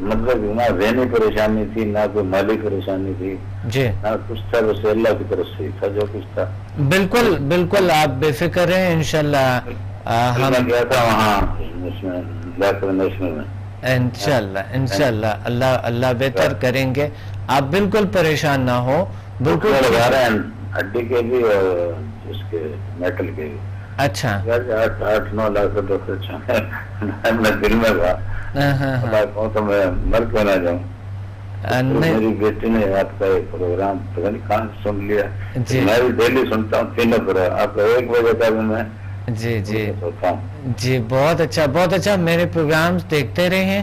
مطلب نہ ذہنی پریشانی تھی، نہ کوئی مالی پریشانی تھی جی، نہ کچھ تھا، بس اللہ کی طرف سے تھا جو کچھ تھا. بالکل بالکل آپ بے فکر رہیں، انشاءاللہ میں گیا تھا وہاں نیشنل میں. انشاءاللہ اللہ بہتر کریں گے، آپ بالکل پریشان نہ ہو. بالکل لگا رہے ہیں ہڈی کے بھی اور اس کے میٹل کے بھی. اچھا 8-9 لاکھ روپے میں دل میں تھا تو میں مر کیوں نہ جاؤں. میری بیٹی نے آپ کا ایک پروگرام پتہ نہیں کہاں سن لیا. میں بھی ڈیلی سنتا ہوں 3 بجے، آپ کا 1 بجے کا بھی میں جی جی جی، بہت اچھا. میرے پروگرامز دیکھتے رہیں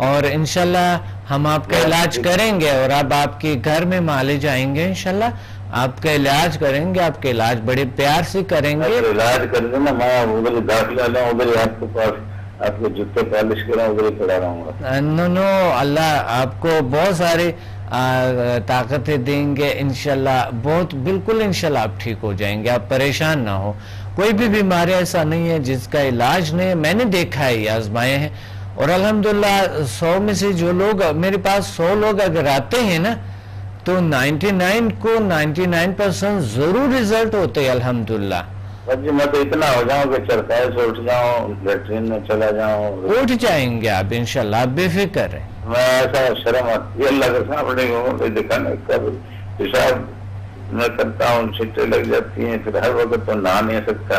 اور انشاءاللہ ہم آپ کا علاج کریں گے، اور اب آپ کے گھر میں معالج آئیں گے، انشاءاللہ آپ کا علاج کریں گے. آپ کا علاج بڑے پیار سے کریں گے. علاج کر دینا، میں ادھر داخلہ لوں، ادھر ہی آپ کے پاس آپ کے جوتے پالش کرا ادھر ہی پڑا رہوں گا. نو اللہ آپ کو بہت سارے طاقتیں دیں گے انشاءاللہ. بالکل انشاءاللہ آپ ٹھیک ہو جائیں گے، آپ پریشان نہ ہو. کوئی بھی بیماری ایسا نہیں ہے جس کا علاج نہیں. میں نے دیکھا ہے، یہ آزمائے ہیں، اور الحمدللہ 100 میں سے جو لوگ میرے پاس 100 لوگ اگر آتے ہیں نا تو 99% ضرور رزلٹ ہوتے ہیں الحمدللہ. جی میں تو اتنا ہو جاؤں کہ چرخائے سے اٹھ جاؤں، لیٹرین میں چلا جاؤں. اٹھ جائیں گے آپ انشاءاللہ، آپ بے فکر ہیں. میں ایسا شرم آتی ہے اللہ کے سامنے دکھانے کا. پیشاب میں کرتا ہوں، چھٹے لگ جاتی ہیں، پھر ہر وقت تو نہا نہیں سکتا.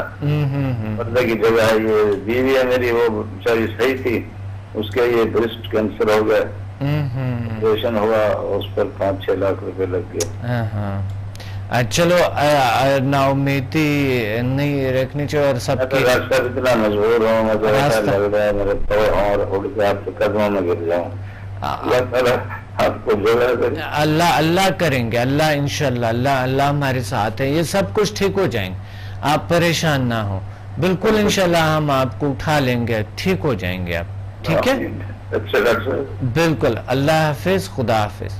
مطلب کی جگہ ہے یہ. بیوی ہے میری، وہ بیچاری صحیح تھی، اس کے یہ بریسٹ کینسر ہو گیا، آپریشن ہوا، اس پر 5-6 لاکھ روپے لگ گئے. چلو نا امیدی نہیں رکھنی چاہیے. اور سب کی اتنا مجبور ہوں، مجھے ایسا لگ رہا ہے میرے پاؤں اور اڑ کے آپ کے قدموں میں گر جاؤں. آپ کو اللہ کریں گے، اللہ انشاءاللہ اللہ ہمارے ساتھ ہے. یہ سب کچھ ٹھیک ہو جائیں گے، آپ پریشان نہ ہو. بالکل انشاءاللہ ہم آپ کو اٹھا لیں گے، ٹھیک ہو جائیں گے آپ. ٹھیک ہے، بالکل. اللہ حافظ، خدا حافظ.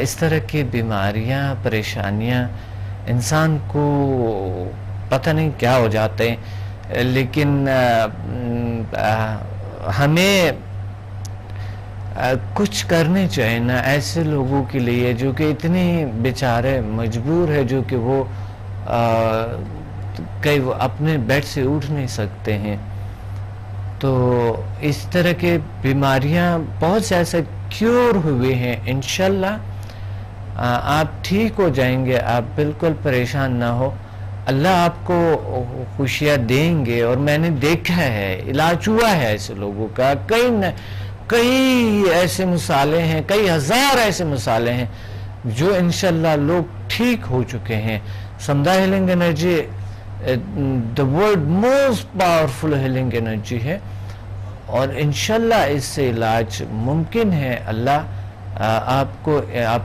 اس طرح کی بیماریاں، پریشانیاں انسان کو پتہ نہیں کیا ہو جاتے ہیں، لیکن ہمیں کچھ کرنے چاہیے نا ایسے لوگوں کے لیے جو کہ اتنے بیچارے مجبور ہے، جو کہ وہ کئی اپنے بیڈ سے اٹھ نہیں سکتے ہیں. تو اس طرح کے بیماریاں بہت سے ایسے کیور ہوئے ہیں. انشاءاللہ آپ ٹھیک ہو جائیں گے، آپ بالکل پریشان نہ ہو. اللہ آپ کو خوشیاں دیں گے. اور میں نے دیکھا ہے، علاج ہوا ہے ایسے لوگوں کا. کئی ایسے مثالیں ہیں، کئی ہزار ایسے مثالیں ہیں جو انشاءاللہ لوگ ٹھیک ہو چکے ہیں. سمدھا healing energy the world most powerful healing energy ہے، اور انشاءاللہ اس سے علاج ممکن ہے. اللہ آپ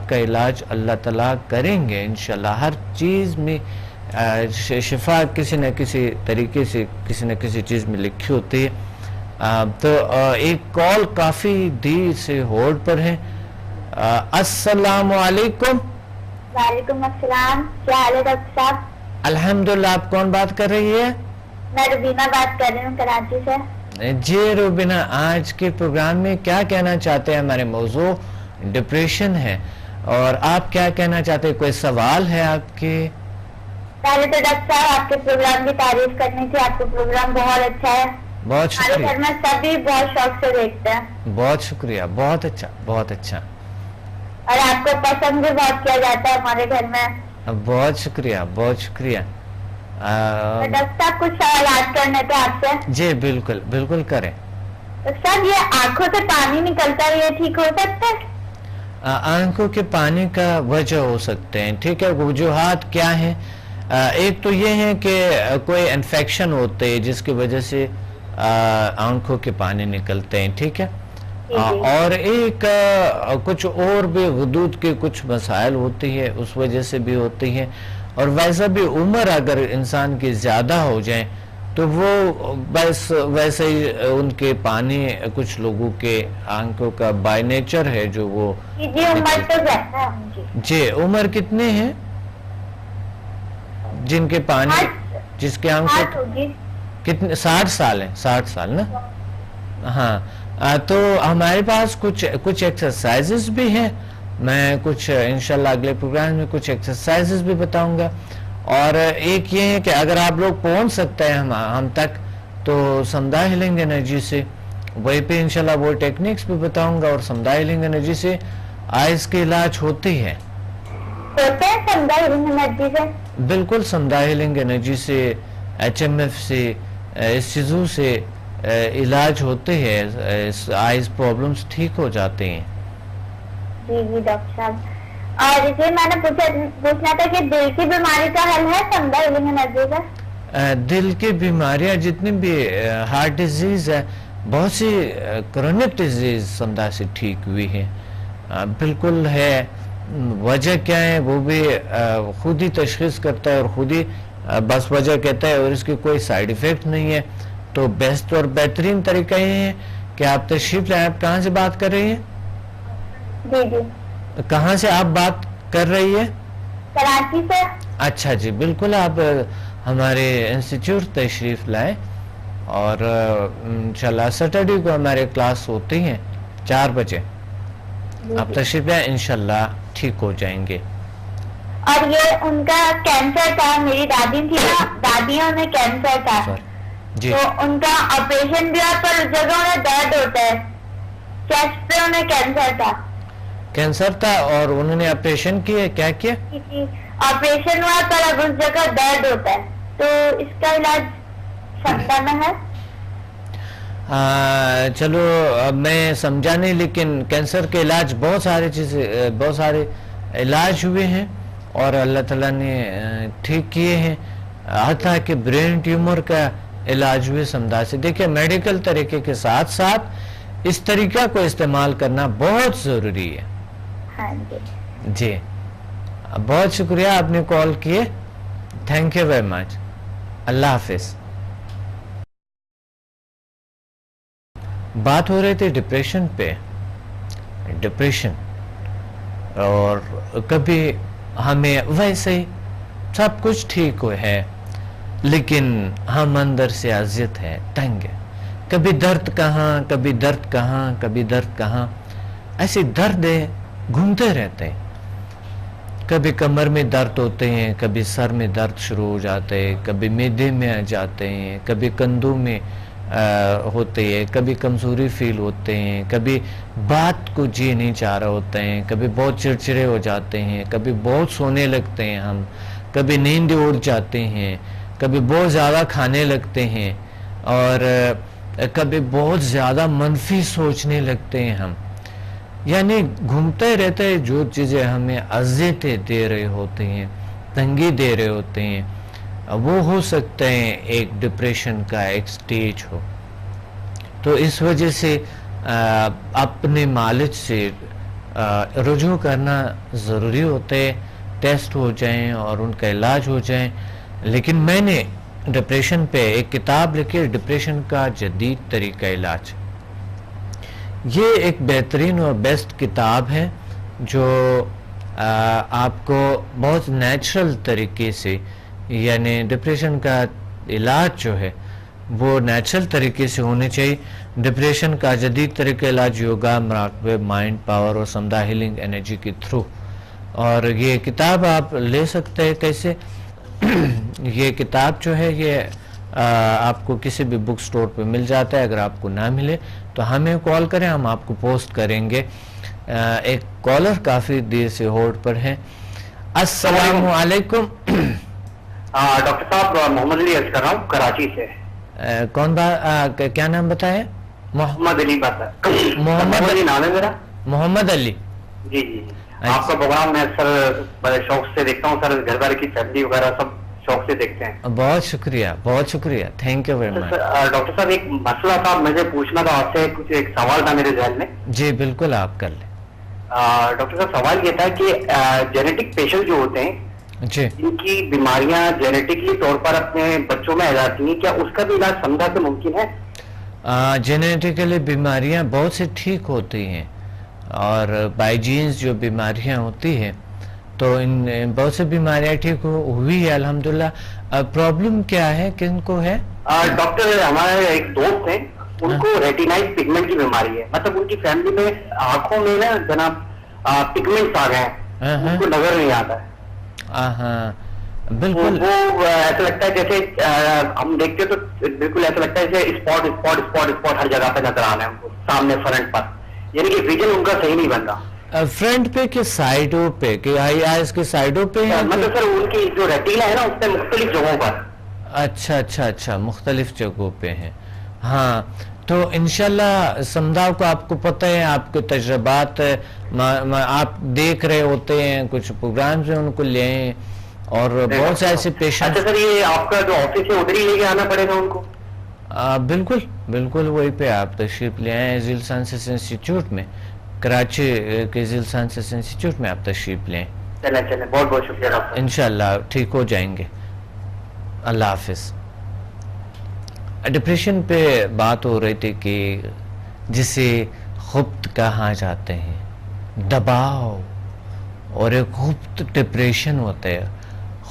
کا علاج اللہ تعالیٰ کریں گے انشاءاللہ. ہر چیز میں شفا کسی نہ کسی طریقے سے کسی نہ کسی چیز میں لکھی ہوتی ہے. تو ایک کال کافی دیر سے ہولڈ پر ہے. السلام علیکم. وعلیکم السلام، کیا حال ہے ڈاکٹر صاحب؟ الحمدللہ. آپ کون بات کر رہی ہے؟ میں روبینہ بات کر رہی ہوں کراچی سے. جی روبینہ، آج کے پروگرام میں کیا کہنا چاہتے ہیں؟ ہمارے موضوع ڈپریشن ہے، اور آپ کیا کہنا چاہتے ہیں؟ کوئی سوال ہے آپ کے؟ پہلے تو ڈاکٹر صاحب آپ کے پروگرام کی تعریف کرنی تھی. آپ کا پروگرام بہت اچھا ہے، بہت شکریہ. ہمارے گھر میں سبھی بہت شوق سے دیکھتے ہیں. بہت شکریہ، بہت اچھا بہت اچھا. اور آپ کو پسند بھی بہت کیا جاتا ہے ہمارے گھر میں. بہت شکریہ بہت شکریہ. ڈاکٹر صاحب کچھ سوالات کرنے تھے آپ سے. جی بالکل بالکل کریں. ڈاکٹر صاحب یہ آنکھوں سے پانی نکلتا ہے، یہ ٹھیک ہو سکتا ہے؟ آنکھوں کے پانی کا وجہ ہو سکتے ہیں. ٹھیک ہے، وجوہات کیا ہیں؟ ایک تو یہ ہے کہ کوئی انفیکشن ہوتے ہیں جس کی وجہ سے آنکھوں کے پانی نکلتے ہیں. ٹھیک ہے، اور ایک کچھ اور بھی غدود کے کچھ مسائل ہوتی ہے، اس وجہ سے بھی ہوتی ہے. اور ویسا بھی عمر اگر انسان کی زیادہ ہو جائیں تو وہ بس ویسے ہی ان کے پانی کچھ لوگوں کے آنکھوں کا بائی نیچر ہے جو وہ. جی عمر تو زیادہ ہے. جی عمر کتنے ہیں جن کے پانی جس کے آنکھوں کتنے؟ 60 سال ہیں. 60 سال نا؟ ہاں، تو ہمارے پاس کچھ ایکسرسائزز بھی ہیں. میں کچھ انشاءاللہ اگلے پروگرام میں کچھ ایکسرسائزز بھی بتاؤں گا. اور ایک یہ ہے کہ اگر آپ لوگ پہنچ سکتے ہیں ہم تک تو سمدھا ہیلنگ انرجی سے وہی پہ انشاءاللہ وہ ٹیکنیکس بھی بتاؤں گا. اور سمدھا ہیلنگ انرجی سے آئز کے علاج ہوتی ہے. سمدھا ہیلنگ انرجی سے بالکل سمدھا ہیلنگ انرجی سے HMF سے اس چیزوں سے علاج ہوتے ہیں. آئز پرابلمز ٹھیک ہو جاتے ہیں. جی جی ڈاکٹر صاحب. اور اسے میں نے پوچھنا تھا کہ دل کی بیماری کا حل ہے سمدھا ہیلنگ انرجی کا؟ دل کی بیماریاں جتنی بھی ہارٹ ڈیزیز ہے بہت سی کرونک ڈیزیز سمدھا سے ٹھیک ہوئی ہے. بالکل ہے. وجہ کیا ہے وہ بھی خود ہی تشخیص کرتا ہے اور خود ہی بس وجہ کہتا ہے اور اس کی کوئی سائیڈ ایفیکٹ نہیں ہے. تو بیسٹ اور بہترین طریقہ یہ ہے کہ آپ تشریف لائیں. آپ کہاں سے بات کر رہی ہیں؟ جی جی. کہاں سے آپ بات کر رہی ہے؟ کراچی سے. اچھا جی بالکل آپ ہمارے انسٹیٹیوٹ تشریف لائیں اور انشاءاللہ سیٹرڈے کو ہمارے کلاس ہوتی ہیں 4 بجے. آپ تشریف لائیں انشاءاللہ ٹھیک ہو جائیں گے. اور یہ ان کا کینسر تھا, میری دادی تھی نا, دادیوں میں کینسر تھا جی. تو ان کا آپریشن بھی ہوا پر جگہ انہیں درد ہوتا ہے, چیسٹ پہ انہیں کینسر تھا اور انہوں نے آپریشن کیا. کیا کیا؟ آپریشن ہوا پر اب اس جگہ درد ہوتا ہے تو اس کا علاج سمدھا میں ہے؟ چلو اب میں سمجھا نہیں, لیکن کینسر کے علاج بہت سارے علاج ہوئے ہیں اور اللہ تعالیٰ نے ٹھیک کیے ہیں. حتیٰ کہ برین ٹیومر کا علاج ہوئے سمدھا سے. دیکھیں میڈیکل طریقے کے ساتھ ساتھ اس طریقہ کو استعمال کرنا بہت ضروری ہے. جی بہت شکریہ آپ نے کال کیے. Thank you very much. اللہ حافظ. بات ہو رہی تھی ڈپریشن پہ. ڈپریشن اور کبھی ہمیں ویسے ہی سب کچھ ٹھیک ہے لیکن ہم اندر سے اذیت ہے, تنگ ہے. کبھی درد کہاں, کبھی درد کہاں, کبھی درد کہاں, ایسے درد گھومتے رہتے ہیں. کبھی کمر میں درد ہوتے ہیں, کبھی سر میں درد شروع ہو جاتے ہیں, کبھی معدے میں آ جاتے ہیں, کبھی کندھوں میں ہوتے ہیں, کبھی کمزوری فیل ہوتے ہیں, کبھی بات کو جی نہیں چاہ رہے ہوتے ہیں, کبھی بہت چڑچڑے ہو جاتے ہیں, کبھی بہت سونے لگتے ہیں ہم, کبھی نیند اڑ جاتے ہیں, کبھی بہت زیادہ کھانے لگتے ہیں اور کبھی بہت زیادہ منفی سوچنے لگتے ہیں ہم. یعنی گھومتے رہتے ہیں جو چیزیں ہمیں اذیتیں دے رہے ہوتے ہیں, تنگی دے رہے ہوتے ہیں, وہ ہو سکتے ہیں ایک ڈپریشن کا ایک سٹیج ہو. تو اس وجہ سے اپنے معالج سے رجوع کرنا ضروری ہوتا ہے, ٹیسٹ ہو جائیں اور ان کا علاج ہو جائیں. لیکن میں نے ڈپریشن پہ ایک کتاب لکھی, ڈپریشن کا جدید طریقہ علاج. یہ ایک بہترین اور بیسٹ کتاب ہے جو آپ کو بہت نیچرل طریقے سے, یعنی ڈپریشن کا علاج جو ہے وہ نیچرل طریقے سے ہونے چاہیے. ڈپریشن کا جدید طریقہ علاج یوگا, مراقبہ, مائنڈ پاور اور سمدھا ہیلنگ انرجی کے تھرو. اور یہ کتاب آپ لے سکتے ہیں کیسے؟ یہ کتاب جو ہے یہ آپ کو کسی بھی بک سٹور پہ مل جاتا ہے. اگر آپ کو نہ ملے تو ہمیں کال کریں, ہم آپ کو پوسٹ کریں گے. ایک کالر کافی دیر سے ہولڈ پر ہے. السلام علیکم. ڈاکٹر صاحب محمد علی عرض کر رہا ہوں کراچی سے. کون بات, کیا نام بتایا؟ محمد علی بات ہے. محمد علی نام ہے میرا. محمد علی. جی جی. آپ کا پروگرام میں سر بڑے شوق سے دیکھتا ہوں سر, گھر بار کی فیملی وغیرہ سب شوق سے دیکھتے ہیں. بہت شکریہ, بہت شکریہ, thank you very much. Doctor صاحب ایک مسئلہ تھا, مجھے پوچھنا تھا آپ سے, کچھ ایک سوال تھا میرے ذہن میں. جی بالکل آپ کر لیں. ڈاکٹر صاحب سوال یہ تھا کہ جینیٹک پیشنٹ جو ہوتے ہیں جی, ان کی بیماریاں جینیٹکلی طور پر اپنے بچوں میں آ جاتی ہیں, کیا اس کا بھی علاج سمدھا سے ممکن ہے؟ جینیٹیکلی بیماریاں بہت سے ٹھیک ہوتی ہیں اور بائی جینز جو بیماریاں ہوتی ہیں تو ان بہت سے بیماریاں ٹھیک ہوئی ہے الحمدللہ. پرابلم کیا ہے, کن کو ہے؟ ڈاکٹر ہمارے ایک دوست ہیں ان کو ریٹینائز پگمنٹ کی بیماری ہے, مطلب ان کی فیملی میں آنکھوں میں نا جناب پگمنٹس آ گئے ہیں, ان کو نظر نہیں آتا ہے. بالکل وہ ایسا لگتا ہے جیسے ہم دیکھتے تو بالکل ایسا لگتا ہے جیسے اسپاٹ اسپاٹ اسپاٹ اسپاٹ ہر جگہ پہ نظر آ رہے ہیں ان کو سامنے فرنٹ پر, یعنی کہ ویژن ان کا صحیح نہیں بن رہا. فرنٹ پہ کہ سائڈوں پہ کہ آئی آئیز کے سائڈوں پہ, مطلب سر ان کی جو ریٹینا ہے نا اس پہ مختلف جگہوں پر. اچھا مختلف جگہوں پہ ہیں. ہاں تو انشاءاللہ سمدھاؤ کو آپ کو پتہ ہے, آپ کے تجربات آپ دیکھ رہے ہوتے ہیں, کچھ پروگرامز میں ان کو لیں اور بہت سے ایسے پیشنٹ. اچھا سر یہ آپ کا جو آفس ہے ادھر ہی لے کے آنا پڑے گا ان کو؟ بالکل وہی پہ آپ تشریف لے آئیں ذیل سائنسز انسٹیٹیوٹ میں, کراچی کے ذیل سائنسز انسٹیٹیوٹ میں آپ تشریف لیں. چلیں بہت بہت شکریہ ڈاکٹر. انشاءاللہ ٹھیک ہو جائیں گے. اللہ حافظ. ڈپریشن پہ بات ہو رہی تھی کہ جسے خبط کہا جاتے ہیں, دباؤ, اور ایک خبط ڈپریشن ہوتا ہے.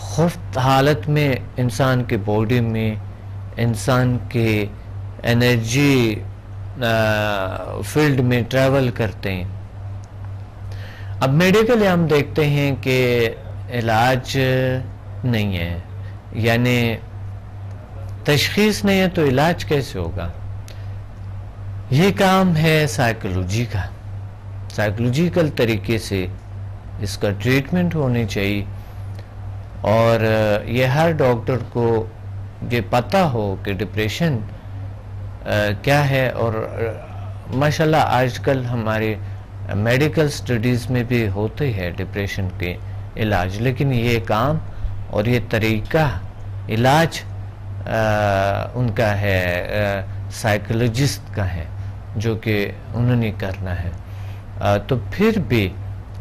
خفت حالت میں انسان کے باڈی میں انسان کے انرجی فیلڈ میں ٹریول کرتے ہیں. اب میڈیکلی ہم دیکھتے ہیں کہ علاج نہیں ہے, یعنی تشخیص نہیں ہے تو علاج کیسے ہوگا. یہ کام ہے سائیکولوجی کا. سائیکولوجیکل طریقے سے اس کا ٹریٹمنٹ ہونی چاہیے, اور یہ ہر ڈاکٹر کو یہ پتہ ہو کہ ڈپریشن کیا ہے. اور ماشاءاللہ آج کل ہمارے میڈیکل سٹڈیز میں بھی ہوتے ہیں ڈپریشن کے علاج, لیکن یہ کام اور یہ طریقہ علاج ان کا ہے سائیکولوجسٹ کا ہے, جو کہ انہوں نے کرنا ہے. تو پھر بھی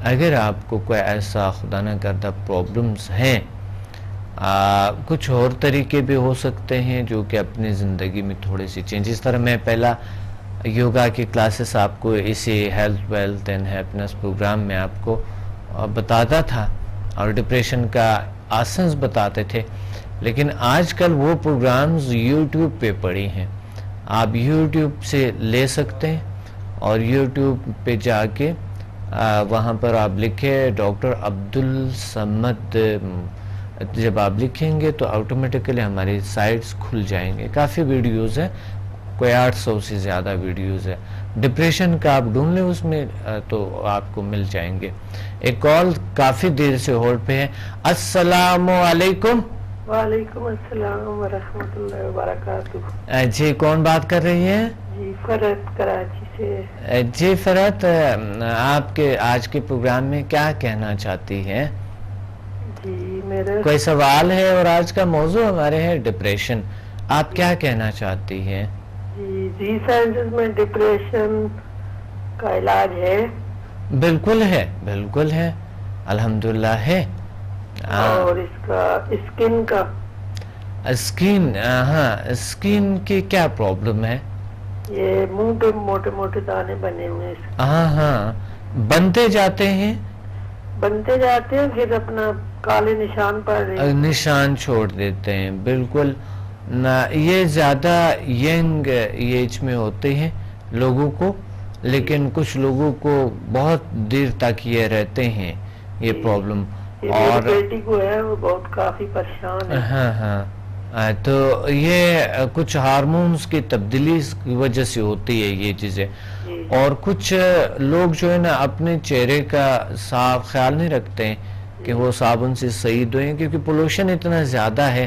اگر آپ کو کوئی ایسا خدا نہ کردہ پرابلمز ہیں, کچھ اور طریقے بھی ہو سکتے ہیں جو کہ اپنی زندگی میں تھوڑی سی چینج. اس طرح میں پہلا یوگا کی کلاسز آپ کو اسی health wealth and happiness programme میں آپ کو بتاتا تھا, اور ڈپریشن کا آسنز بتاتے تھے. لیکن آج کل وہ پروگرامز یوٹیوب پہ پڑی ہیں, آپ یوٹیوب سے لے سکتے ہیں, اور یوٹیوب پہ جا کے وہاں پر آپ لکھیں ڈاکٹر عبدالصمد, جب آپ لکھیں گے تو آٹومیٹکلی ہماری سائٹس کھل جائیں گے. کافی ویڈیوز ہیں, کوئی 800 سے زیادہ ویڈیوز ہے. ڈپریشن کا آپ ڈھونڈ لیں اس میں تو آپ کو مل جائیں گے. ایک کال کافی دیر سے ہولڈ پہ ہے. السلام علیکم. وعلیکم السلام ورحمۃ اللہ وبرکاتہ. جی کون بات کر رہی ہیں؟ جی فرحت کراچی سے. جی فرحت, آپ کے آج کے پروگرام میں کیا کہنا چاہتی ہیں؟ جی میرا کوئی سوال ہے, اور آج کا موضوع ہمارے ہے ڈپریشن, آپ کیا کہنا چاہتی ہیں؟ جی سائنسز میں ڈپریشن کا علاج ہے؟ بالکل ہے الحمدللہ ہے. اور اس کا اسکن کا اسکن کی کیا پرابلم ہے؟ یہ منہ پہ موٹے موٹے دانے بنے ہوئے ہیں. ہاں بنتے جاتے ہیں پھر اپنا کالے نشان پڑ رہے ہیں, نشان چھوڑ دیتے ہیں. بالکل یہ زیادہ ینگ ایج میں ہوتے ہیں لوگوں کو, لیکن کچھ لوگوں کو بہت دیر تک یہ رہتے ہیں یہ پرابلم. اور بیٹی کو ہے وہ بہت کافی پریشان ہے. ہاں تو یہ کچھ ہارمونز کی تبدیلی کی وجہ سے ہوتی ہے یہ چیزیں. اور کچھ لوگ جو ہے نا اپنے چہرے کا صاف خیال نہیں رکھتے ہیں کہ وہ صابن سے صحیح دھوئیں, کیونکہ پولوشن اتنا زیادہ ہے,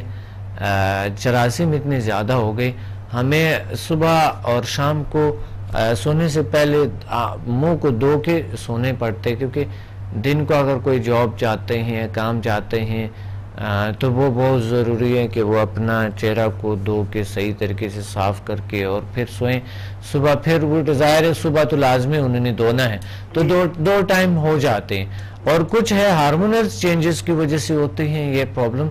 جراثیم اتنے زیادہ ہو گئی. ہمیں صبح اور شام کو سونے سے پہلے منہ کو دھو کے سونے پڑتے, کیونکہ دن کو اگر کوئی جاب جاتے ہیں کام جاتے ہیں تو وہ بہت ضروری ہے کہ وہ اپنا چہرہ کو دھو کے صحیح طریقے سے صاف کر کے اور پھر سوئیں. صبح پھر وہ ظاہر ہے صبح تو لازمی انہوں نے دھونا ہے, تو دو ٹائم ہو جاتے ہیں. اور کچھ ہے ہارمونل چینجز کی وجہ سے ہوتے ہیں یہ پرابلم,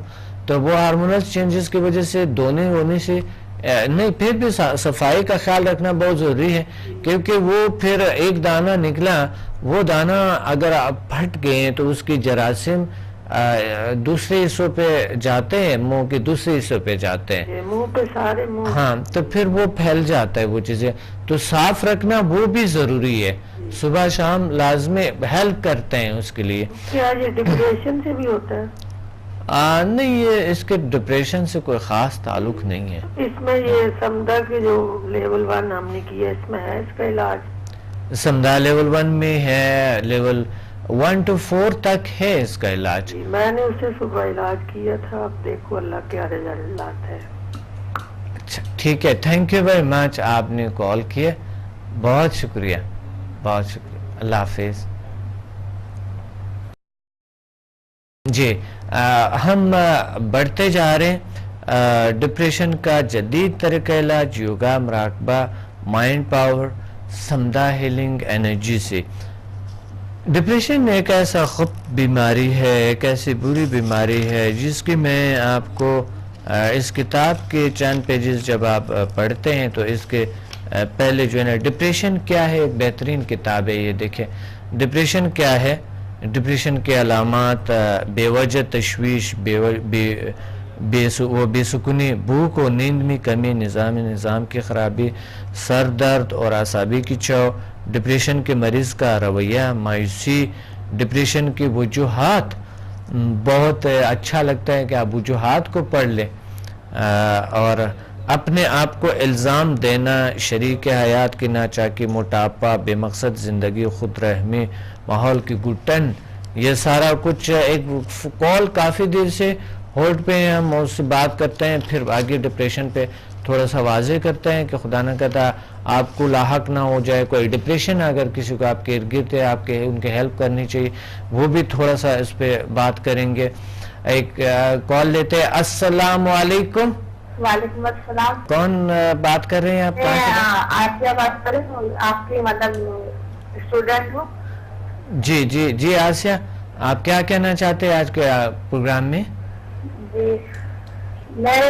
تو وہ ہارمونل چینجز کی وجہ سے دھونے ہونے سے نہیں, پھر بھی صفائی کا خیال رکھنا بہت ضروری ہے, کیونکہ وہ پھر ایک دانہ نکلا, وہ دانہ اگر آپ پھٹ گئے تو اس کی جراثیم دوسرے حصوں پہ جاتے ہیں، منہ کے دوسرے حصوں پہ جاتے ہیں، منہ پہ سارے منہ. ہاں تو پھر وہ پھیل جاتا ہے وہ چیزیں. تو صاف رکھنا وہ بھی ضروری ہے، صبح شام لازمی ہیلپ کرتے ہیں اس کے لیے. کیا یہ ڈپریشن سے بھی ہوتا ہے؟ نہیں، یہ اس کے ڈپریشن سے کوئی خاص تعلق نہیں ہے. اس میں یہ سمدھا کی جو لیول 1 ہم نے کی ہے، اس میں ہے اس کا علاج؟ سمدھا لیول 1 میں ہے، لیول 1 to 4 تک ہے اس کا علاج. میں نے اسے صبح علاج کیا تھا، اب دیکھو اللہ کیا رزلٹ ہے. اچھا ٹھیک ہے، تھینک یو ویری مچ، آپ نے کال کیا، بہت شکریہ، بہت شکریہ، اللہ حافظ. جی ہم بڑھتے جا رہے ہیں. ڈپریشن کا جدید طریقہ علاج یوگا، مراقبہ، مائنڈ پاور، سمدھا ہیلنگ انرجی سے. ڈپریشن ایک ایسا خفت بیماری ہے، ایک ایسی بری بیماری ہے جس کی میں آپ کو اس کتاب کے چند پیجز جب آپ پڑھتے ہیں تو اس کے پہلے جو ہے نا ڈپریشن کیا ہے، ایک بہترین کتاب ہے یہ. دیکھیں ڈپریشن کیا ہے. ڈپریشن کے علامات: بے وجہ تشویش، بے سکونی، بھوک اور نیند میں کمی، نظام کی خرابی، سر درد اور اعصابی کی چاؤ، ڈپریشن کے مریض کا رویہ، مایوسی. ڈپریشن کی وجوہات، بہت اچھا لگتا ہے کہ آپ وجوہات کو پڑھ لیں. اور اپنے آپ کو الزام دینا، شریک حیات کی ناچاکی، موٹاپا، بے مقصد زندگی، خود رحمی، ماحول کی گھٹن، یہ سارا کچھ. ایک کال کافی دیر سے ہولڈ پہ ہیں، ہم اس سے بات کرتے ہیں، پھر آگے ڈپریشن پہ تھوڑا سا واضح کرتے ہیں کہ خدا نہ کہتا آپ کو لاحق نہ ہو جائے کوئی ڈپریشن. اگر کسی کو آپ کے ارد گرد ہے، آپ کے ان کے ہیلپ کرنی چاہیے، وہ بھی تھوڑا سا اس پہ بات کریں گے. ایک کال لیتے ہیں. السلام علیکم. وعلیکم السلام. کون بات کر رہے ہیں آپ؟ آسیہ بات کر رہے ہیں، آپ کی مطلب اسٹوڈنٹ ہوں. جی جی جی آسیہ، آپ کیا کہنا چاہتے ہیں آج کے پروگرام میں؟ جی میں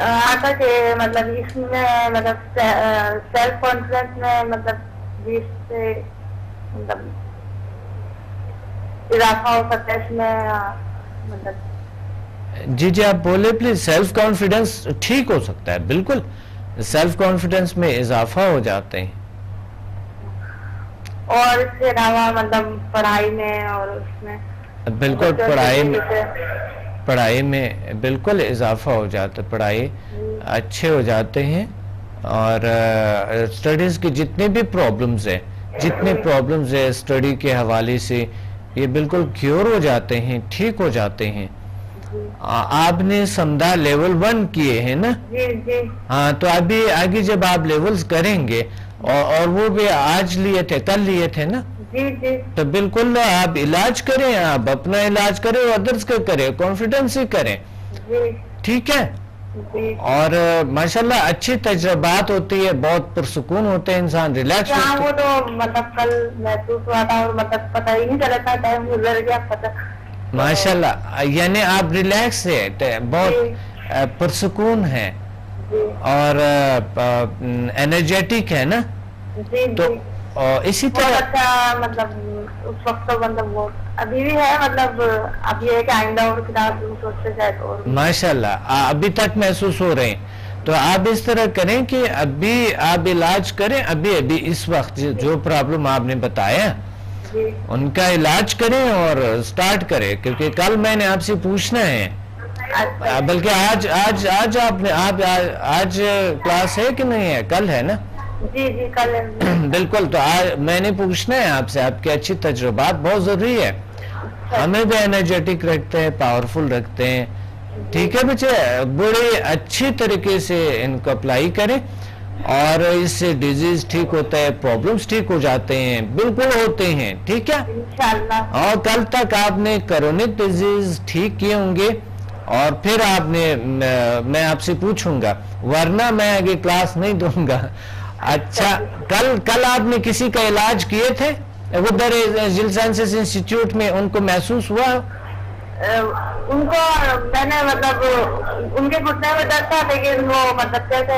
آتا کہ مطلب اس میں مطلب سیلف کانفیڈنس میں مطلب جس سے مطلب اضافہ ہو سکتا ہے اس میں مطلب. جی جی آپ بولے پلیز. سیلف کانفیڈنس ٹھیک ہو سکتا ہے، بالکل سیلف کانفیڈنس میں اضافہ ہو جاتے ہیں. اور اس کے علاوہ مطلب پڑھائی میں اور اس میں بالکل پڑھائی میں بالکل اضافہ ہو جاتا ہے، پڑھائی اچھے ہو جاتے ہیں. اور اسٹڈیز کی جتنے بھی پرابلمز ہیں اسٹڈی کے حوالے سے یہ بالکل کیور ہو جاتے ہیں، ٹھیک ہو جاتے ہیں. آپ نے سمدھا لیول 1 کیے ہیں نا؟ ہاں تو ابھی آگے جب آپ لیولز کریں گے اور وہ بھی آج لیے تھے، کل لیے تھے نا؟ تو بالکل آپ علاج کریں، آپ اپنا علاج کریں اور ادرس کا کریں، کانفیڈنس سے کریں. ٹھیک ہے. اور ماشاءاللہ اچھی تجربات ہوتی ہے، بہت پرسکون ہوتے ہیں، انسان ریلیکس ہوتا ہے. وہ تو مطلب کل محسوس ہوا تھا اور مطلب پتہ ہی نہیں چلا تھا، ٹائم گزر گیا پتہ. ماشاءاللہ یعنی آپ ریلیکس ہے، بہت پرسکون ہے اور انرجیٹک ہے نا؟ تو اسی طرح مطلب اس وقت تو مطلب وہ ابھی بھی ہے، مطلب اب یہ ہے کہ آئندہ اور کتاب سوچتے جائے تو ماشاءاللہ ابھی تک محسوس ہو رہے ہیں. تو آپ اس طرح کریں کہ ابھی آپ علاج کریں، ابھی اس وقت جو پرابلم آپ نے بتایا ان کا علاج کریں اور سٹارٹ کریں، کیونکہ کل میں نے آپ سے پوچھنا ہے، بلکہ آج آپ نے آج کلاس ہے کہ نہیں ہے؟ کل ہے نا؟ جی کل ہے. بالکل. تو میں نے پوچھنا ہے آپ سے، آپ کے اچھی تجربات بہت ضروری ہے، ہمیں بھی انرجیٹک رکھتے ہیں، پاورفل رکھتے ہیں. ٹھیک ہے بچے، بڑے اچھی طریقے سے ان کو اپلائی کریں اور اس سے ڈیزیز ٹھیک ہوتا ہے، پرابلمز ٹھیک ہو جاتے ہیں، بالکل ہوتے ہیں. ٹھیک ہے انشاءاللہ. اور کل تک آپ نے کرونک ڈیزیز ٹھیک کیے ہوں گے اور پھر آپ نے میں آپ سے پوچھوں گا، ورنہ میں آگے کلاس نہیں دوں گا. اچھا کل آپ نے کسی کا علاج کیے تھے ادھر جل سائنسز انسٹیٹیوٹ میں؟ ان کو محسوس ہوا؟ ان کو میں نے مطلب ان کے گھٹنے میں درد تھا، لیکن وہ مطلب کیسے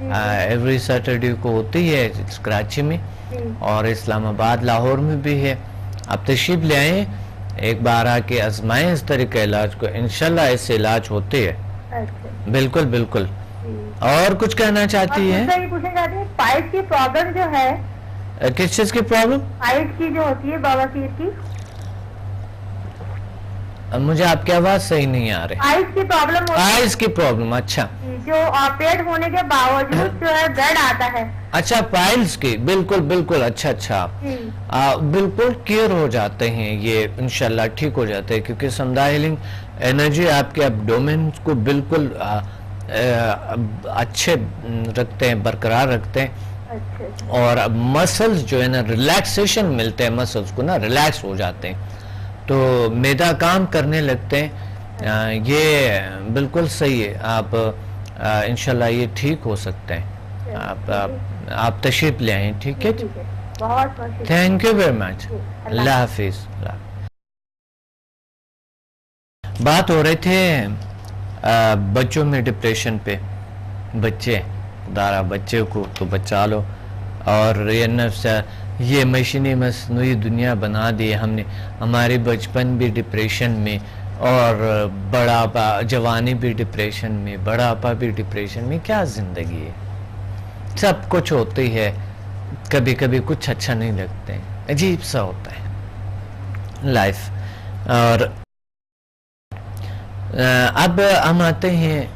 ایوری سیٹرڈے کو ہوتی ہے کراچی میں اور اسلام آباد لاہور میں بھی ہے. آپ تشریف لے آئیں, ایک بار آ کے آزمائیں اس طریقہ علاج کو, انشاءاللہ اس سے علاج ہوتے ہے. بالکل بالکل. اور کچھ کہنا چاہتی ہے؟ پوچھنا چاہتی ہے پائلس کی پرابلم جو ہے. کس چیز کی پرابلم؟ پائلس کی جو ہوتی ہے بواسیر کی. مجھے آپ کی آواز صحیح نہیں آ رہی. پائلس کی پرابلم. پائلس کی پرابلم, اچھا. جو آپریٹ ہونے کے باوجود جو ہے بلڈ آتا ہے. اچھا پائلس کی, بالکل بالکل. اچھا بالکل کلیئر ہو جاتے ہیں یہ, انشاءاللہ ٹھیک ہو جاتے ہیں, کیونکہ سمدھا ہیلنگ انرجی آپ کے ابڈومن کو بالکل اچھے رکھتے ہیں, برقرار رکھتے ہیں. اور مسلز جو ہے نا ریلیکسیشن ملتے ہیں, مسلز کو نا ریلیکس ہو جاتے ہیں, تو میدا کام کرنے لگتے ہیں. یہ بالکل صحیح ہے. آپ انشاءاللہ یہ ٹھیک ہو سکتے ہیں. آپ تشریف لے آئیں, ٹھیک ہے. Thank you very much. اللہ حافظ. بات ہو رہے تھے بچوں میں ڈپریشن پہ. بچے دارا بچے کو تو بچا لو, اور یہ نفس یہ مشینی مصنوعی دنیا بنا دی ہم نے. ہمارے بچپن بھی ڈپریشن میں, اور بڑھاپا جوانی بھی ڈپریشن میں, بڑھاپا بھی ڈپریشن میں. کیا زندگی ہے, سب کچھ ہوتی ہے, کبھی کبھی کچھ اچھا نہیں لگتا ہے, عجیب سا ہوتا ہے لائف. اور اب ہم آتے ہیں,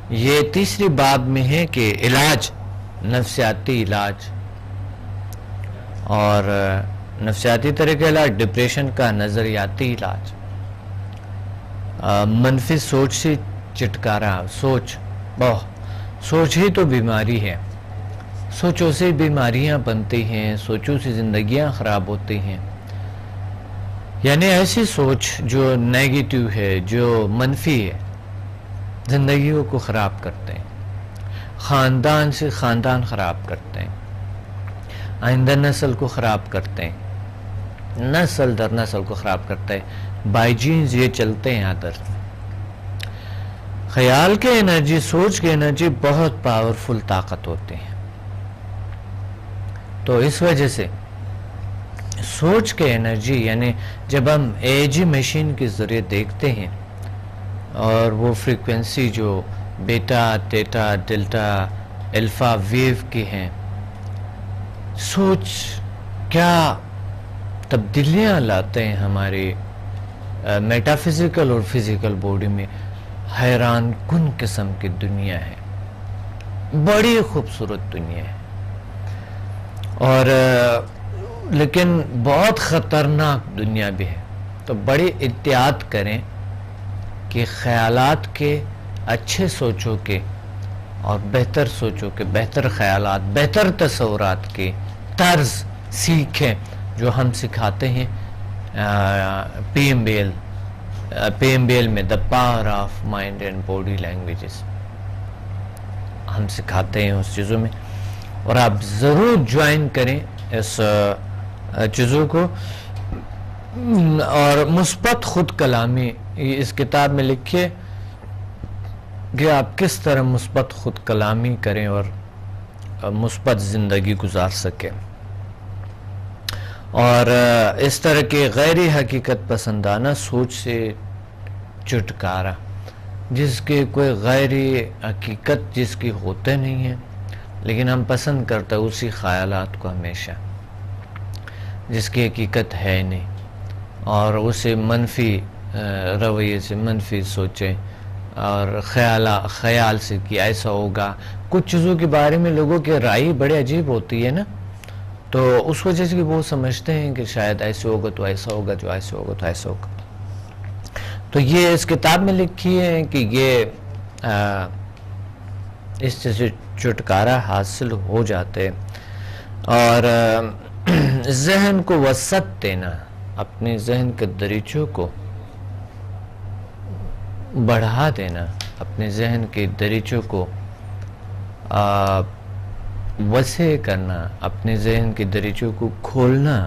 یہ تیسری باب میں ہے کہ علاج, نفسیاتی علاج اور نفسیاتی طریقہ علاج, ڈپریشن کا نظریاتی علاج. منفی سوچ سے چھٹکارا. سوچ ہی تو بیماری ہے. سوچوں سے بیماریاں بنتی ہیں, سوچوں سے زندگیاں خراب ہوتی ہیں. یعنی ایسی سوچ جو نیگیٹو ہے, جو منفی ہے, زندگیوں کو خراب کرتے ہیں, خاندان سے خاندان خراب کرتے ہیں, آئندہ نسل کو خراب کرتے ہیں, نسل در نسل کو خراب کرتے ہیں. بائی جینز یہ چلتے ہیں ادھر. خیال کے انرجی, سوچ کے انرجی بہت پاورفل طاقت ہوتے ہیں. تو اس وجہ سے سوچ کے انرجی, یعنی جب ہم اے جی مشین کے ذریعے دیکھتے ہیں, اور وہ فریکوینسی جو بیٹا تیٹا ڈیلٹا الفا ویو کی ہیں, سوچ کیا تبدیلیاں لاتے ہیں ہماری میٹا فزیکل اور فزیکل باڈی میں. حیران کن قسم کی دنیا ہے, بڑی خوبصورت دنیا ہے, اور لیکن بہت خطرناک دنیا بھی ہے. تو بڑی احتیاط کریں کہ خیالات کے, اچھے سوچوں کے اور بہتر سوچوں کے, بہتر خیالات, بہتر تصورات کے طرز سیکھیں, جو ہم سکھاتے ہیں پی ایم بی ایل میں, the power of mind and body languages ہم سکھاتے ہیں اس چیزوں میں. اور آپ ضرور جوائن کریں اس چیزوں کو. اور مثبت خود کلامی, اس کتاب میں لکھیے کہ آپ کس طرح مثبت خود کلامی کریں اور مثبت زندگی گزار سکیں. اور اس طرح کے غیر حقیقت پسندانہ سوچ سے چھٹکارا, جس کے کوئی غیر حقیقت جس کی ہوتے نہیں ہیں, لیکن ہم پسند کرتے ہیں اسی خیالات کو ہمیشہ, جس کی حقیقت ہے نہیں, اور اسے منفی رویے سے, منفی سوچیں اور خیال سے کہ ایسا ہوگا. کچھ چیزوں کے بارے میں لوگوں کی رائے بڑے عجیب ہوتی ہے نا, تو اس وجہ سے وہ سمجھتے ہیں کہ شاید ایسے ہوگا تو ایسا ہوگا, جو ایسے ہوگا تو ایسا ہوگا. تو یہ اس کتاب میں لکھی ہے کہ یہ اس سے چھٹکارا حاصل ہو جاتے, اور ذہن کو وسعت دینا, اپنے ذہن کے دریچوں کو بڑھا دینا, اپنے ذہن کے دریچوں کو وسیع کرنا, اپنے ذہن کے دریچوں کو کھولنا.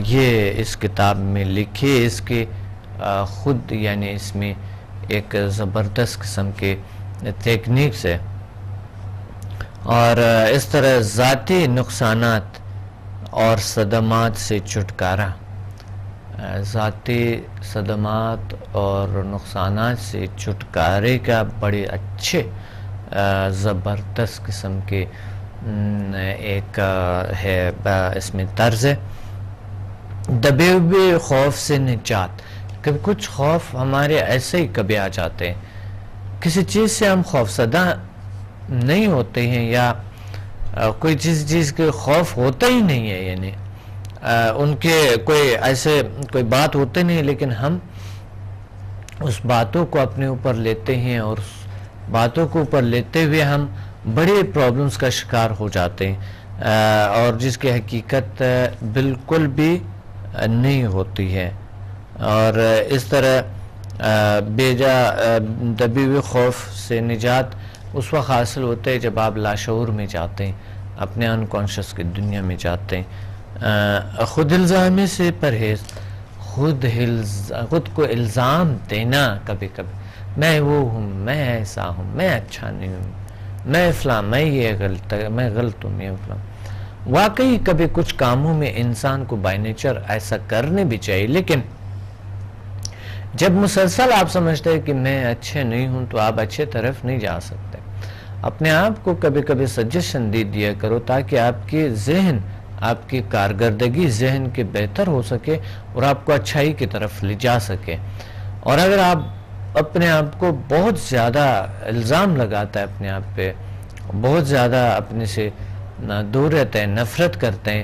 یہ اس کتاب میں لکھے, اس کے خود یعنی اس میں ایک زبردست قسم کے ٹیکنیکس ہے اور اس طرح ذاتی نقصانات اور صدمات سے چھٹکارا، ذاتی صدمات اور نقصانات سے چھٹکارے کا بڑے اچھے زبردست قسم کے ایک ہے اس میں طرز ہے، دبے ہوئے خوف سے نجات۔ کبھی کچھ خوف ہمارے ایسے ہی کبھی آ جاتے ہیں، کسی چیز سے ہم خوفزدہ نہیں ہوتے ہیں یا کوئی چیز کے خوف ہوتا ہی نہیں ہے، یعنی ان کے کوئی ایسے کوئی بات ہوتے نہیں، لیکن ہم اس باتوں کو اپنے اوپر لیتے ہیں اور اس باتوں کو اوپر لیتے ہوئے ہم بڑے پرابلمز کا شکار ہو جاتے ہیں اور جس کی حقیقت بالکل بھی نہیں ہوتی ہے۔ اور اس طرح بیجا دبی ہوئے خوف سے نجات اس وقت حاصل ہوتا ہے جب آپ لاشعور میں جاتے ہیں، اپنے انکانشس کی دنیا میں جاتے ہیں۔ خود الزامی سے پرہیز، خود کو الزام دینا، کبھی کبھی میں وہ ہوں، میں ایسا ہوں، میں اچھا نہیں ہوں، میں فلاں، میں یہ غلط، میں غلط ہوں، میں فلاں۔ واقعی کبھی کچھ کاموں میں انسان کو بائی نیچر ایسا کرنے بھی چاہیے، لیکن جب مسلسل آپ سمجھتے ہیں کہ میں اچھے نہیں ہوں تو آپ اچھے طرف نہیں جا سکتے۔ اپنے آپ کو کبھی کبھی سجیشن دیا کرو تاکہ آپ کی ذہن، آپ کی کارکردگی ذہن کے بہتر ہو سکے اور آپ کو اچھائی کی طرف لے جا سکے۔ اور اگر آپ اپنے آپ کو بہت زیادہ الزام لگاتا ہے، اپنے آپ پہ بہت زیادہ اپنے سے دور رہتے ہیں، نفرت کرتے ہیں،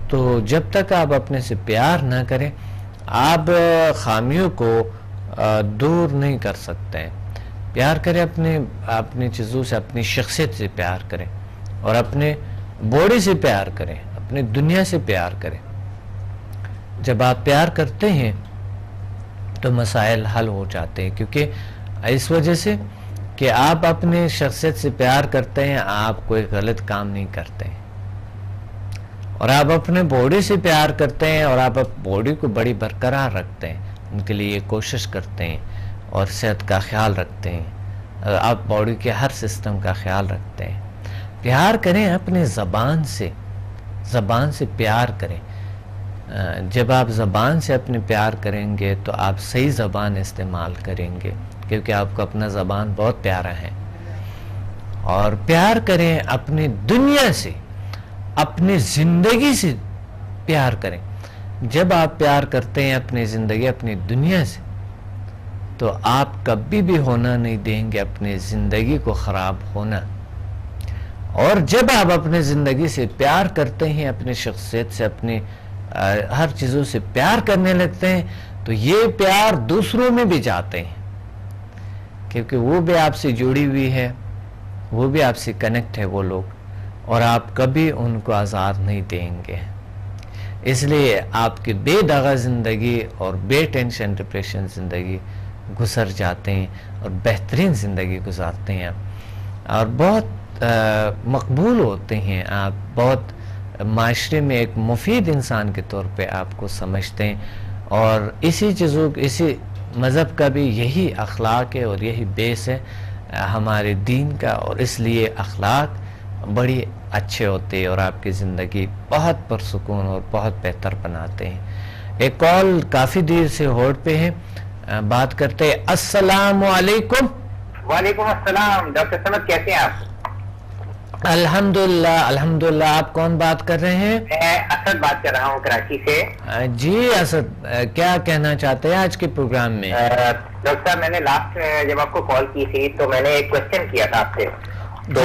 تو جب تک آپ اپنے سے پیار نہ کریں آپ خامیوں کو دور نہیں کر سکتے ہیں۔ پیار کریں اپنی چیزوں سے، اپنی شخصیت سے پیار کریں اور اپنے باڈی سے پیار کریں، اپنی دنیا سے پیار کریں۔ جب آپ پیار کرتے ہیں تو مسائل حل ہو جاتے ہیں، کیونکہ اس وجہ سے کہ آپ اپنے شخصیت سے پیار کرتے ہیں، آپ کوئی غلط کام نہیں کرتے ہیں، اور آپ اپنے باڈی سے پیار کرتے ہیں اور آپ باڈی کو بڑی برقرار رکھتے ہیں، ان کے لیے کوشش کرتے ہیں اور صحت کا خیال رکھتے ہیں، آپ باڈی کے ہر سسٹم کا خیال رکھتے ہیں۔ پیار کریں اپنے زبان سے پیار کریں۔ جب آپ زبان سے اپنے پیار کریں گے تو آپ صحیح زبان استعمال کریں گے، کیونکہ آپ کو اپنا زبان بہت پیارا ہے۔ اور پیار کریں اپنی دنیا سے، اپنی زندگی سے پیار کریں۔ جب آپ پیار کرتے ہیں اپنی زندگی، اپنی دنیا سے، تو آپ کبھی بھی ہونا نہیں دیں گے اپنی زندگی کو خراب ہونا۔ اور جب آپ اپنی زندگی سے پیار کرتے ہیں، اپنی شخصیت سے، اپنی ہر چیزوں سے پیار کرنے لگتے ہیں، تو یہ پیار دوسروں میں بھی جاتے ہیں، کیونکہ وہ بھی آپ سے جڑی ہوئی ہے، وہ بھی آپ سے کنیکٹ ہے وہ لوگ، اور آپ کبھی ان کو آزاد نہیں دیں گے۔ اس لیے آپ کی بے داغا زندگی اور بے ٹینشن ڈپریشن زندگی گزر جاتے ہیں اور بہترین زندگی گزارتے ہیں اور بہت مقبول ہوتے ہیں، آپ بہت معاشرے میں ایک مفید انسان کے طور پہ آپ کو سمجھتے ہیں، اور اسی مذہب کا بھی یہی اخلاق ہے اور یہی بیس ہے ہمارے دین کا، اور اس لیے اخلاق بڑی اچھے ہوتے ہیں اور آپ کی زندگی بہت پرسکون اور بہت بہتر بناتے ہیں۔ ایک کال کافی دیر سے ہولڈ پہ ہے، بات کرتے ہیں۔ السلام علیکم۔ وعلیکم السلام، ڈاکٹر سمد کیسے ہیں آپ؟ الحمدللہ۔ آپ کون بات کر رہے ہیں؟ میں اسد بات کر رہا ہوں کراچی سے۔ جی اسد، کیا کہنا چاہتے ہیں آج کے پروگرام میں؟ ڈاکٹر صاحب، میں نے لاسٹ جب آپ کو کال کی تھی تو میں نے ایک کوشچن کیا تھا آپ سے، تو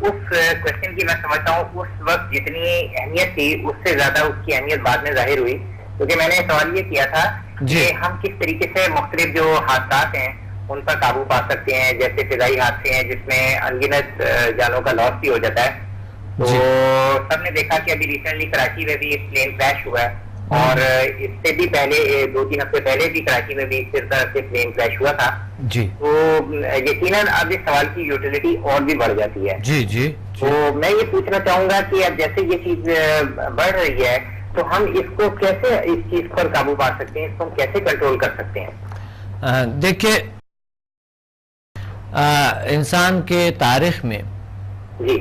اس کوشچن کی میں سمجھتا ہوں اس وقت جتنی اہمیت تھی اس سے زیادہ اس کی اہمیت بعد میں ظاہر ہوئی، کیونکہ میں نے سوال یہ کیا تھا کہ ہم کس طریقے سے مختلف جو حادثات ہیں ان پر قابو پا سکتے ہیں، جیسے فضائی حادثے ہیں جس میں انگنت جانوں کا لاس بھی ہو جاتا ہے۔ تو سب نے دیکھا کہ ابھی ریسنٹلی کراچی میں بھی ایک پلین کریش ہوا ہے، اور اس سے بھی پہلے 2-3 ہفتے پہلے بھی کراچی میں بھی اس طرح سے پلین کریش ہوا تھا۔ جی، تو یقیناً اب اس سوال کی یوٹیلیٹی اور بھی بڑھ جاتی ہے۔ جی جی، تو میں یہ پوچھنا چاہوں گا کہ اب جیسے یہ چیز بڑھ رہی ہے تو ہم اس کو کیسے، اس چیز پر قابو پا سکتے ہیں، اس کو ہم کیسے کنٹرول کر سکتے ہیں؟ دیکھیں، انسان کے تاریخ میں جی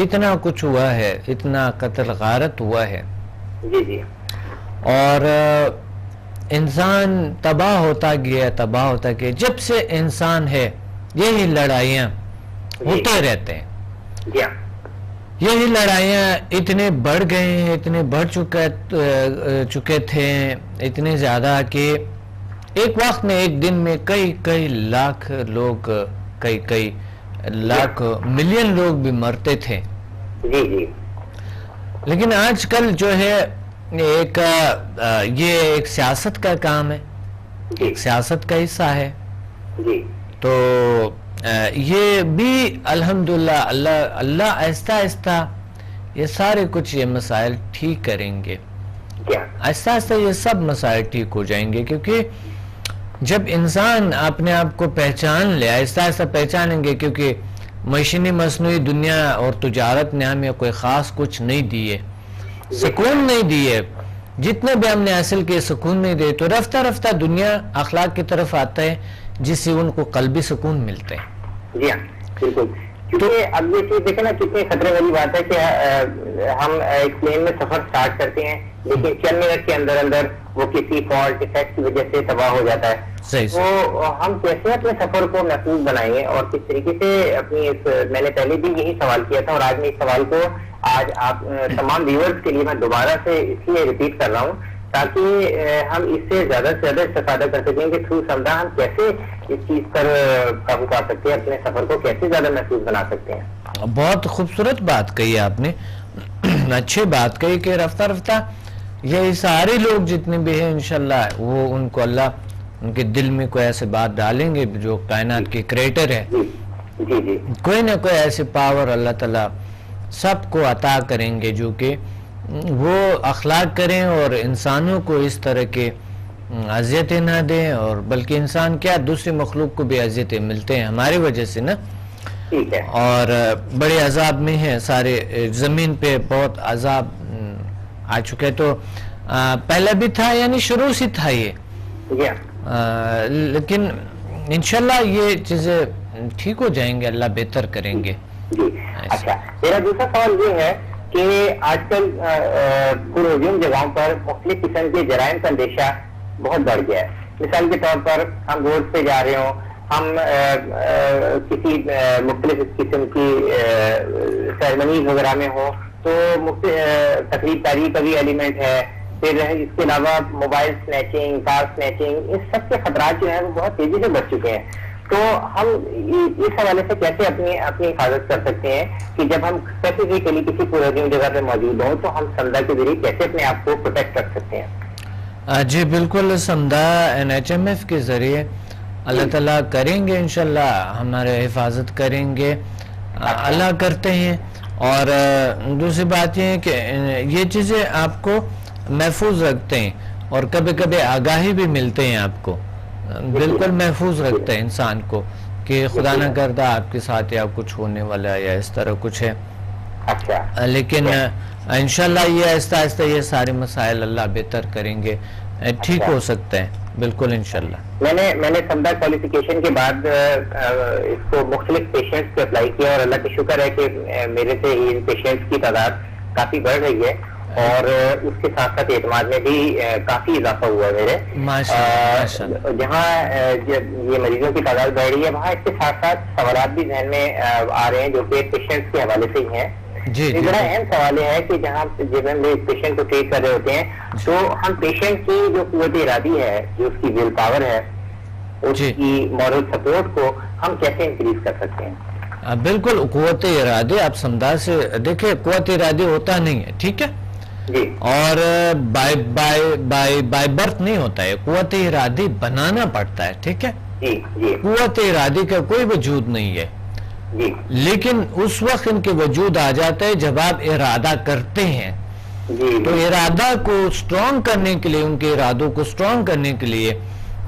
اتنا کچھ ہوا ہے، اتنا قتل غارت ہوا ہے، جی جی، اور انسان تباہ ہوتا گیا، تباہ ہوتا گیا. جب سے انسان ہے یہی لڑائیاں ہوتے رہتے ہیں. جی یہی لڑائیاں اتنے بڑھ گئے ہیں، اتنے بڑھ چکے تھے، اتنے زیادہ کہ ایک وقت میں ایک دن میں کئی لاکھ لوگ، کئی لاکھ ملین لوگ بھی مرتے تھے. جی جی. لیکن آج کل جو ہے یہ ایک سیاست کا کام ہے، ایک سیاست کا حصہ ہے. جی. تو یہ بھی الحمدللہ اللہ آہستہ آہستہ یہ سارے کچھ یہ مسائل ٹھیک کریں گے. آہستہ آہستہ یہ سب مسائل ٹھیک ہو جائیں گے، کیونکہ جب انسان اپنے آپ کو پہچان لے، آہستہ آہستہ پہچانیں گے. کیونکہ مشینی مصنوعی دنیا اور تجارت نے ہمیں کوئی خاص کچھ نہیں دیے، سکون نہیں دیے. جتنے بھی ہم نے حاصل کیے سکون نہیں دیے. تو رفتہ رفتہ دنیا اخلاق کی طرف آتا ہے جس سے ان کو قلبی سکون ملتے ہیں. جی ہاں بالکل. کیونکہ اب یہ چیز دیکھیں نا کتنے خطرے والی بات ہے کہ ہم ایک پلین میں سفر سٹارٹ کرتے ہیں لیکن چند منٹ کے اندر اندر وہ کسی فالٹ افیکٹ کی وجہ سے تباہ ہو جاتا ہے. تو ہم کیسے اپنے سفر کو محفوظ بنائیں گے اور کس طریقے سے اپنی میں نے پہلے بھی یہی سوال کیا تھا اور آج میں اس سوال کو آج آپ تمام ویورز کے لیے میں دوبارہ سے اس لیے ریپیٹ کر رہا ہوں تاکہ ہم اس سے زیادہ استفادہ کر سکیں کہ تھرو سمدہ ہم کیسے اس چیز پر قابو پا سکتے ہیں، اپنے سفر کو کیسے زیادہ محفوظ بنا سکتے ہیں. بہت خوبصورت بات کہی آپ نے، اچھی بات کہی کہ رفتہ رفتہ یہ سارے لوگ جتنے بھی ہیں انشاءاللہ وہ ان کو اللہ ان کے دل میں کوئی ایسے بات ڈالیں گے جو کائنات کے کریٹر ہے. کوئی نہ کوئی ایسی پاور اللہ تعالیٰ سب کو عطا کریں گے جو کہ وہ اخلاق کریں اور انسانوں کو اس طرح کے اذیتیں نہ دیں، اور بلکہ انسان کیا دوسری مخلوق کو بھی اذیتیں ملتے ہیں ہماری وجہ سے نا، اور بڑے عذاب میں ہیں سارے. زمین پہ بہت عذاب آ چکے، تو پہلے بھی تھا یعنی شروع سے تھا یہ، لیکن انشاءاللہ یہ چیزیں ٹھیک ہو جائیں گے، اللہ بہتر کریں گے. اچھا، میرا دوسرا سوال یہ ہے کہ آج کل پرہجوم جگہوں پر مختلف قسم کے جرائم کا اندیشہ بہت بڑھ گیا ہے. مثال کے طور پر ہم روڈ پہ جا رہے ہوں، ہم کسی مختلف قسم کی سیرمنیز وغیرہ میں ہوں تو تقریب تاریخ کا بھی ایلیمنٹ ہے. پھر اس کے علاوہ موبائل سنیچنگ، کار سنیچنگ، اس سب کے خطرات جو ہیں وہ بہت تیزی سے بڑھ چکے ہیں. تو ہم اس حوالے سے کیسے اپنی حفاظت کر سکتے ہیں کہ جب ہم اسپیسیفکلی کسی پرہجوم جگہ پہ موجود ہوں تو ہم سمدہ کے ذریعے کیسے اپنے آپ کو پروٹیکٹ کر سکتے ہیں؟ جی بالکل، سمدہ NHMF کے ذریعے اللہ تعالیٰ کریں گے انشاءاللہ، ہمارے حفاظت کریں گے، اللہ کرتے ہیں. اور دوسری بات یہ ہے کہ یہ چیزیں آپ کو محفوظ رکھتے ہیں اور کبھی کبھی آگاہی بھی ملتے ہیں آپ کو، بالکل محفوظ رکھتے ہیں انسان کو کہ خدا نہ کرتا آپ کے ساتھ یا کچھ ہونے والا یا اس طرح کچھ ہے. لیکن انشاءاللہ یہ آہستہ آہستہ یہ سارے مسائل اللہ بہتر کریں گے، ٹھیک ہو سکتے ہیں بالکل انشاءاللہ. میں نے سمدہ کوالیفیکیشن کے بعد اس کو مختلف پیشنٹس پہ اپلائی کیا اور اللہ کا شکر ہے کہ میرے سے ان پیشنٹس کی تعداد کافی بڑھ رہی ہے اور اس کے ساتھ ساتھ اعتماد میں بھی کافی اضافہ ہوا ہے میرے. جہاں یہ مریضوں کی تعداد بڑھ رہی ہے وہاں اس کے ساتھ ساتھ سوالات بھی ذہن میں آ رہے ہیں جو کہ پیشنٹس کے حوالے سے ہی ہیں. یہ بڑا اہم سوال ہے کہ جہاں جب ہم پیشنٹ کو ٹریٹ کر رہے ہوتے ہیں تو ہم پیشنٹ کی جو قوت ارادی ہے، جو اس کی ول پاور ہے، اس کی مورل سپورٹ کو ہم کیسے انکریز کر سکتے ہیں؟ بالکل، قوت ارادی آپ سمجھا سے دیکھیں، قوت ارادی ہوتا نہیں ہے، ٹھیک ہے، اور بائی برتھ نہیں ہوتا ہے، قوت ارادی بنانا پڑتا ہے، ٹھیک ہے. قوت ارادی کا کوئی وجود نہیں ہے، لیکن اس وقت ان کے وجود آ جاتا ہے جب آپ ارادہ کرتے ہیں. تو ارادہ کو سٹرونگ کرنے کے لیے، ان کے ارادوں کو سٹرونگ کرنے کے لیے،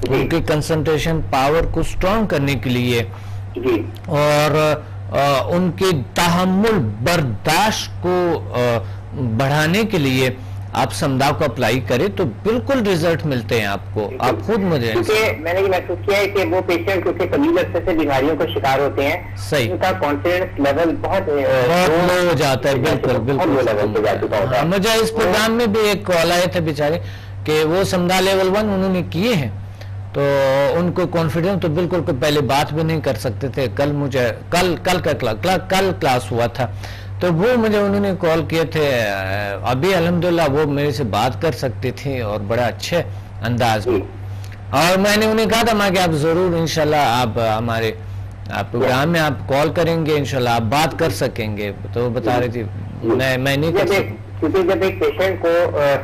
ان کی کنسنٹریشن پاور کو سٹرونگ کرنے کے لیے اور ان کی تحمل برداشت کو بڑھانے کے لیے آپ سمدھا کو اپلائی کریں تو بالکل ریزلٹ ملتے ہیں آپ کو, آپ خود مجھے. میں نے یہ محسوس کیا ہے کہ وہ پیشنٹ کیونکہ طویل عرصے سے بیماریوں کا شکار ہوتے ہیں, صحیح, ان کا کانفیڈنس لیول بہت لو ہو جاتا ہے. بالکل بالکل. مجھے اس پروگرام میں بھی ایک کال آئے تھے بیچارے کہ وہ سمدھا لیول 1 انہوں نے کیے ہیں, تو ان کو کانفیڈنس تو بالکل کوئی پہلے بات بھی نہیں کر سکتے تھے. کل مجھے کل کلاس ہوا تھا, تو وہ مجھے انہوں نے کال کیے تھے, ابھی الحمدللہ وہ میرے سے بات کر سکتی تھی اور بڑا اچھے انداز میں, اور میں نے انہیں کہا تھا کہ آپ ضرور انشاءاللہ آپ ہمارے پروگرام میں آپ کال کریں گے, انشاءاللہ آپ بات کر سکیں گے. تو وہ بتا رہی تھی میں نہیں کر سکتا, کیونکہ جب ایک پیشنٹ کو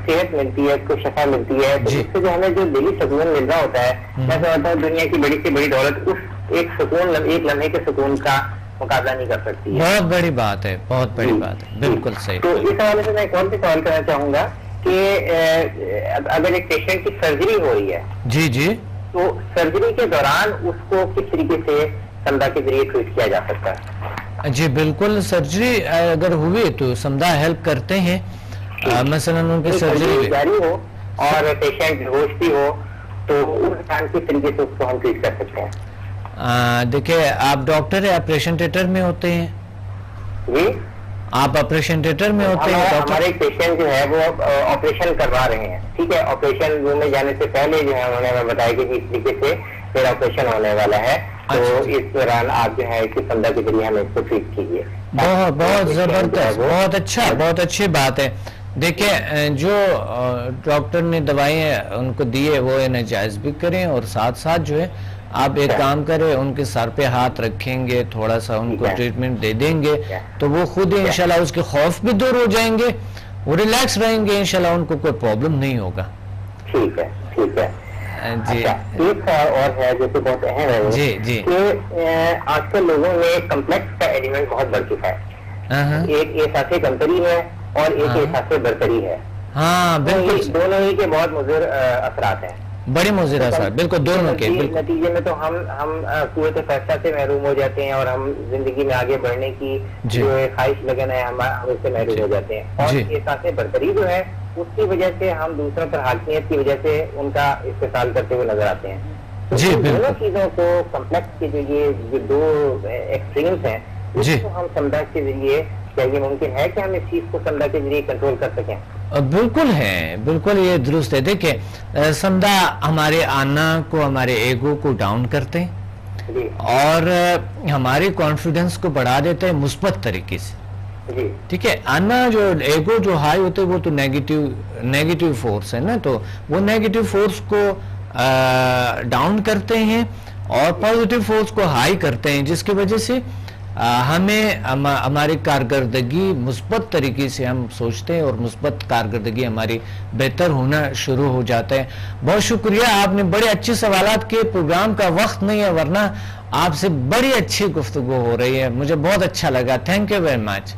صحت ملتی ہے, اس کو شفا ملتی ہے, تو اس سے جو ہمیں جو دلی سکون مل رہا ہوتا ہے, میں سمجھتا ہوں دنیا کی بڑی سے بڑی دولت اس ایک سکون, ایک لمحے کے سکون کا مقابلہ نہیں کر سکتی ہے. بہت بڑی بات ہے, بہت بڑی بات ہے, بالکل صحیح. تو اس حوالے سے میں ایک اور بھی سوال کرنا چاہوں گا کہ اگر ایک پیشنٹ کی سرجری ہو رہی ہے, جی جی, تو سرجری کے دوران اس کو کس طریقے سے سمدھا کے ذریعے ٹریٹ کیا جا سکتا ہے؟ جی بالکل, سرجری اگر ہوئی تو سمدھا ہیلپ کرتے ہیں. مثلا ان کی سرجری جاری ہو اور پیشنٹ ہوش بھی ہو, تو اس انسان کس طریقے سے اس کو ہم ٹریٹ کر سکتے ہیں؟ دیکھیں آپ ڈاکٹر ہے, آپریشن تھیٹر میں ہوتے ہیں. جی, آپ آپریشن تھیٹر میں ہوتے ہیں. ہمارے ایک پیشنٹ جو ہے وہ آپریشن کروا رہے ہیں, ٹھیک ہے, آپریشن روم میں جانے سے پہلے جو ہے انہوں نے ہمیں بتایا کہ اس طریقے سے میرا آپریشن ہونے والا ہے, تو اس دوران آپ جو ہے کہ سمدھا کے ذریعے ہمیں اس کو ٹریٹ کیجیے. بہت زبردست, بہت اچھا, بہت اچھی بات ہے. دیکھیں جو ڈاکٹر نے دوائیں ان کو دی ہے وہ انہیں جائز بھی کریں, اور ساتھ ساتھ جو ہے آپ ایک کام کریں, ان کے سر پہ ہاتھ رکھیں گے, تھوڑا سا ان کو ٹریٹمنٹ دے دیں گے, تو وہ خود ہی انشاءاللہ اس کے خوف بھی دور ہو جائیں گے, وہ ریلیکس رہیں گے, انشاءاللہ ان کو کوئی پرابلم نہیں ہوگا. ٹھیک ہے, ٹھیک ہے جی. ایک اور ہے جو کہ بہت اہم ہے, جی جی, کہ آج کل لوگوں میں کمپلیکس کا ایلیمنٹ بہت بڑھ چکا ہے. ایک احساس کمتری ہے اور ایک احساس برتری ہے. ہاں بالکل, دونوں ہی کے بہت مضر اثرات ہیں, بڑی مضر اثرات, بالکل دونوں کے. نتیجے میں تو ہم قوت فیصلہ سے محروم ہو جاتے ہیں, اور ہم زندگی میں آگے بڑھنے کی جو خواہش لگن ہے ہم اس سے محروم ہو جاتے ہیں. اور احساس برتری جو ہے اس کی وجہ سے ہم دوسروں پر حاکمیت کی وجہ سے ان کا استحصال کرتے ہوئے نظر آتے ہیں. جی, دونوں چیزوں کو کمپلیکس کے جو دو ایکسٹریمز ہیں, اس کو ہم سمدھا کے ذریعے, کیا یہ ممکن ہے کہ ہم اس چیز کو سمدھا کے ذریعے کنٹرول کر سکیں؟ بالکل ہے, بالکل یہ درست ہے. دیکھیں سمدھا ہمارے آنا کو, ہمارے ایگو کو ڈاؤن کرتے ہیں, اور ہمارے کانفیڈنس کو بڑھا دیتے ہیں مثبت طریقے سے. ٹھیک ہے, آنا جو ایگو جو ہائی ہوتے ہیں وہ تو نیگیٹو فورس ہے نا, تو وہ نیگیٹو فورس کو ڈاؤن کرتے ہیں اور پازیٹیو فورس کو ہائی کرتے ہیں, جس کی وجہ سے ہمیں ہماری کارکردگی مثبت طریقے سے ہم سوچتے ہیں, اور مثبت کارکردگی ہماری بہتر ہونا شروع ہو جاتا ہے. بہت شکریہ, آپ نے بڑے اچھے سوالات کیے. پروگرام کا وقت نہیں ہے, ورنہ آپ سے بڑی اچھی گفتگو ہو رہی ہے, مجھے بہت اچھا لگا. تھینک یو ویری مچ,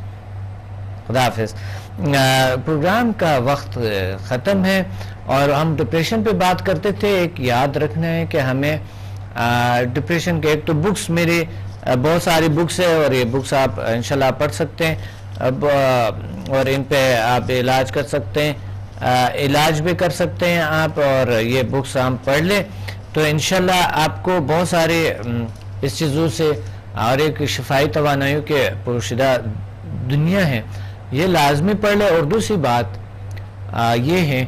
خدا حافظ. پروگرام کا وقت ختم ہے, اور ہم ڈپریشن پہ بات کرتے تھے. ایک یاد رکھنا ہے کہ ہمیں ڈپریشن کے, ایک تو بکس میری بہت ساری بکس ہے, اور یہ بکس آپ انشاءاللہ پڑھ سکتے ہیں, اور ان پہ آپ علاج کر سکتے ہیں, علاج بھی کر سکتے ہیں آپ, اور یہ بکس ہم پڑھ لیں تو انشاءاللہ آپ کو بہت سارے اس چیزوں سے, اور ایک شفائی توانائیوں کے پوشیدہ دنیا ہے, یہ لازمی پڑھ لیں. اور دوسری بات یہ ہے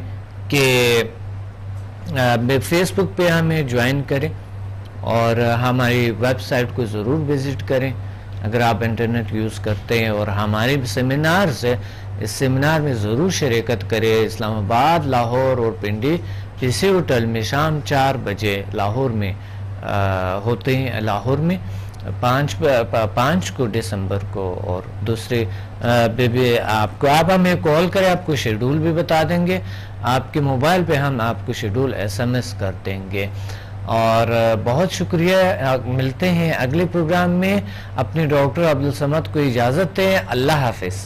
کہ فیس بک پہ ہمیں جوائن کریں, اور ہماری ویب سائٹ کو ضرور وزٹ کریں اگر آپ انٹرنیٹ یوز کرتے ہیں, اور ہمارے سیمینار سے, اس سیمینار میں ضرور شرکت کریں. اسلام آباد, لاہور اور پنڈی اسی ہوٹل میں شام 4 بجے لاہور میں ہوتے ہیں, لاہور میں 5 کو دسمبر کو. اور دوسرے آپ ہمیں کال کریں, آپ کو شیڈول بھی بتا دیں گے, آپ کے موبائل پہ ہم آپ کو شیڈول SMS کر دیں گے. اور بہت شکریہ, ملتے ہیں اگلے پروگرام میں. اپنے ڈاکٹر عبدالصمد کو اجازت دیں. اللہ حافظ.